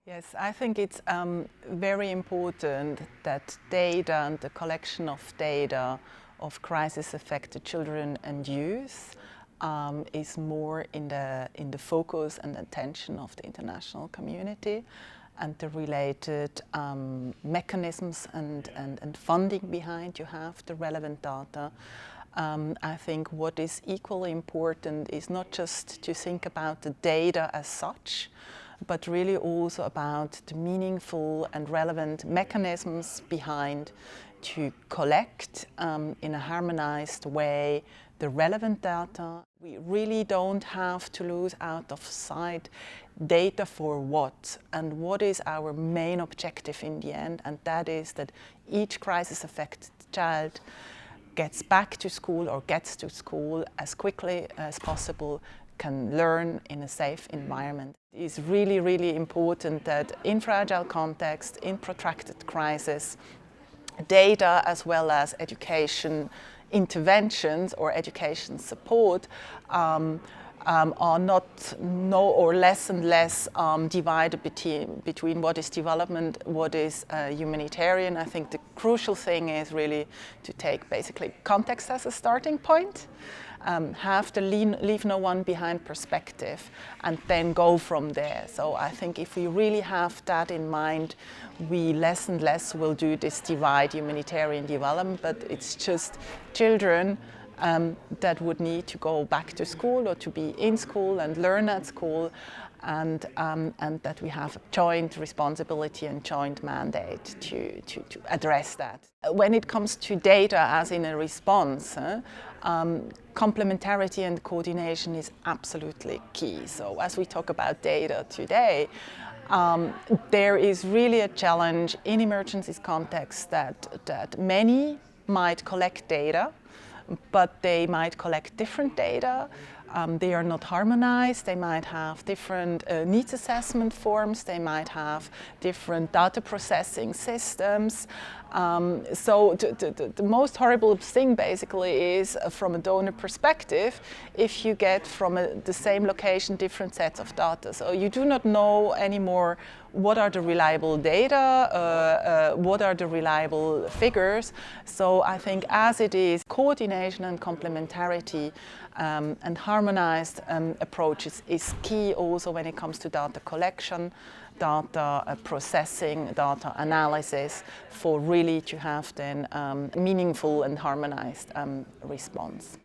Yes, I think it's very important that data and the collection of data of crisis-affected children and youth is more in the focus and attention of the international community, and the related mechanisms and funding behind you have the relevant data. I think what is equally important is not just to think about the data as such, but really also about the meaningful and relevant mechanisms behind to collect in a harmonized way the relevant data. We really don't have to lose out of sight data for what, and what is our main objective in the end, and that is that each crisis-affected child gets back to school or gets to school as quickly as possible, can learn in a safe environment. It is really, really important that in fragile context, in protracted crisis, data as well as education interventions or education support are not less and less divided between what is development, what is humanitarian. I think the crucial thing is really to take basically context as a starting point, have the leave no one behind perspective, and then go from there. So I think if we really have that in mind, we less and less will do this divide humanitarian development, but it's just children that would need to go back to school or to be in school and learn at school, and that we have a joint responsibility and joint mandate to address that. When it comes to data as in a response, complementarity and coordination is absolutely key. So as we talk about data today, there is really a challenge in emergencies context that many might collect data, but they might collect different data. They are not harmonized, they might have different needs assessment forms, they might have different data processing systems. So the most horrible thing basically is from a donor perspective, if you get from the same location different sets of data. So you do not know anymore what are the reliable data, what are the reliable figures. So I think as it is, coordination and complementarity and harmonized approaches is key also when it comes to data collection, data processing, data analysis, for really to have then meaningful and harmonized response.